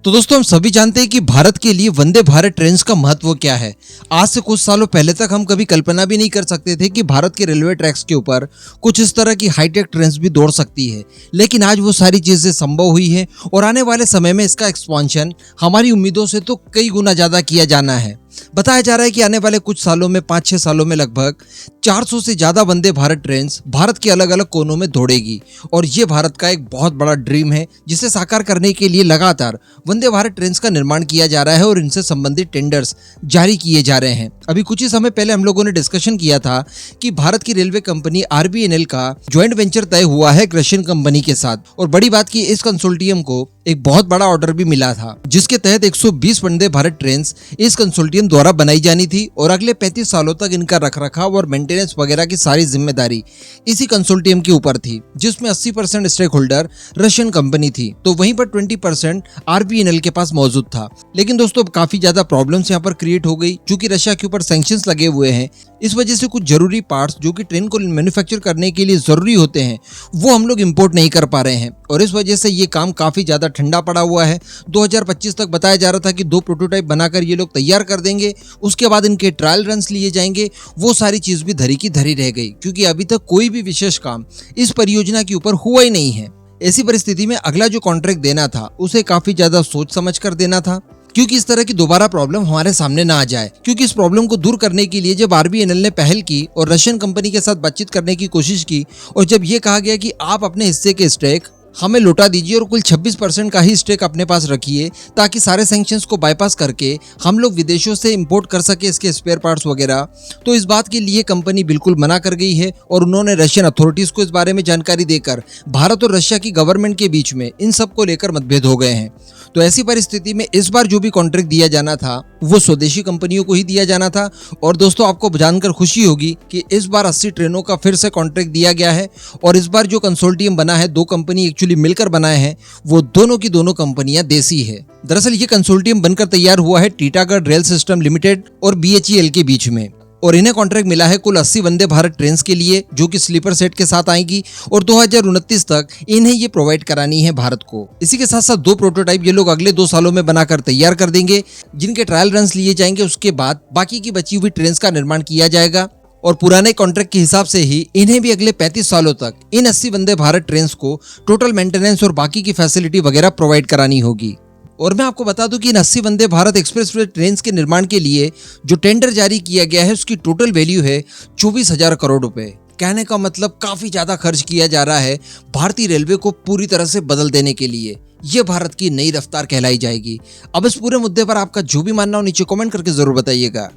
तो दोस्तों हम सभी जानते हैं कि भारत के लिए वंदे भारत ट्रेन का महत्व क्या है। आज से कुछ सालों पहले तक हम कभी कल्पना भी नहीं कर सकते थे कि भारत के रेलवे ट्रैक्स के ऊपर कुछ इस तरह की हाईटेक ट्रेन भी दौड़ सकती है, लेकिन आज वो सारी चीजें संभव हुई है और आने वाले समय में इसका एक्सपांशन हमारी उम्मीदों से तो कई गुना ज्यादा किया जाना है। बताया जा रहा है कि आने वाले कुछ सालों में 5-6 सालों में लगभग 400 से ज्यादा वंदे भारत ट्रेन भारत के अलग अलग कोनों में दौड़ेगी और ये भारत का एक बहुत बड़ा ड्रीम है जिसे साकार करने के लिए लगातार वंदे भारत ट्रेन का निर्माण किया जा रहा है और इनसे संबंधित टेंडर्स जारी किए जा रहे हैं। अभी कुछ ही समय पहले हम लोगों ने डिस्कशन किया था कि भारत की रेलवे कंपनी RVNL का ज्वाइंट वेंचर तय हुआ है रशियन कंपनी के साथ और बड़ी बात की इस कंसोर्टियम को एक बहुत बड़ा ऑर्डर भी मिला था जिसके तहत 120 वंदे भारत ट्रेन इस कंसोर्टियम द्वारा बनाई जानी थी और अगले 35 सालों तक इनका रखरखाव और मेंटेनेंस वगैरह की सारी जिम्मेदारी इसी कंसोर्टियम के ऊपर थी, जिसमें 80% स्टेक होल्डर रशियन कंपनी थी तो वहीं पर 20% RVNL के पास मौजूद था। लेकिन दोस्तों अब काफी ज्यादा प्रॉब्लम्स यहाँ पर क्रिएट हो गई क्योंकि रशिया के ऊपर सैंक्शंस लगे हुए हैं। इस वजह से कुछ जरूरी पार्ट्स जो कि ट्रेन को मैन्युफैक्चर करने के लिए जरूरी होते हैं वो हम लोग इंपोर्ट नहीं कर पा रहे हैं और इस वजह से ये काम काफी ज्यादा ठंडा पड़ा हुआ है। 2025 तक बताया जा रहा था कि 2 प्रोटोटाइप बनाकर ये लोग तैयार कर देंगे, उसके बाद इनके ट्रायल रन्स लिए जाएंगे। वो सारी चीज भी धरी की धरी रह गई क्योंकि अभी तक कोई भी विशेष काम इस परियोजना के ऊपर हुआ ही नहीं है। ऐसी परिस्थिति में अगला जो कॉन्ट्रैक्ट देना था उसे काफी ज्यादा सोच समझ कर देना था क्योंकि इस तरह की दोबारा प्रॉब्लम हमारे सामने ना आ जाए। क्योंकि इस प्रॉब्लम को दूर करने के लिए जब RVNL ने पहल की और रशियन कंपनी के साथ बातचीत करने की कोशिश की और जब ये कहा गया कि आप अपने हिस्से के स्टेक हमें लौटा दीजिए और कुल 26% का ही स्टेक अपने पास रखिए ताकि सारे सैंक्शंस को बाईपास करके हम लोग विदेशों से इंपोर्ट कर सके इसके स्पेयर पार्ट्स वगैरह, तो इस बात के लिए कंपनी बिल्कुल मना कर गई है और उन्होंने रशियन अथॉरिटीज को इस बारे में जानकारी देकर भारत और रशिया की गवर्नमेंट के बीच में इन सब को लेकर मतभेद हो गए हैं। तो ऐसी परिस्थिति में इस बार जो भी कॉन्ट्रैक्ट दिया जाना था वो स्वदेशी कंपनियों को ही दिया जाना था और दोस्तों आपको जानकर खुशी होगी कि इस बार 80 ट्रेनों का फिर से कॉन्ट्रैक्ट दिया गया है और इस बार जो कंसोर्टियम बना है 2 कंपनी एक्चुअली मिलकर बनाए हैं वो दोनों की दोनों कंपनियां देसी है। दरअसल ये कंसोर्टियम बनकर तैयार हुआ है टीटागढ़ रेल सिस्टम लिमिटेड और BHEL के बीच में और इन्हें कॉन्ट्रैक्ट मिला है कुल 80 वंदे भारत ट्रेन के लिए जो कि स्लीपर सेट के साथ आएगी और 2029 तक इन्हें ये प्रोवाइड करानी है भारत को। इसी के साथ साथ 2 प्रोटोटाइप ये लोग अगले 2 सालों में बनाकर तैयार कर देंगे जिनके ट्रायल रन्स लिए जाएंगे। उसके बाद बाकी की बची हुई ट्रेन का निर्माण किया जाएगा और पुराने कॉन्ट्रैक्ट के हिसाब से ही इन्हें भी अगले 35 सालों तक इन 80 वंदे भारत ट्रेन को टोटल मेंटेनेंस और बाकी की फैसिलिटी वगैरह प्रोवाइड करानी होगी। और मैं आपको बता दूं कि इन 80 वंदे भारत एक्सप्रेसवे ट्रेन के निर्माण के लिए जो टेंडर जारी किया गया है उसकी टोटल वैल्यू है 24,000 करोड़ रुपए। कहने का मतलब काफी ज्यादा खर्च किया जा रहा है भारतीय रेलवे को पूरी तरह से बदल देने के लिए। ये भारत की नई रफ्तार कहलाई जाएगी। अब इस पूरे मुद्दे पर आपका जो भी मानना हो नीचे कमेंट करके जरूर बताइएगा।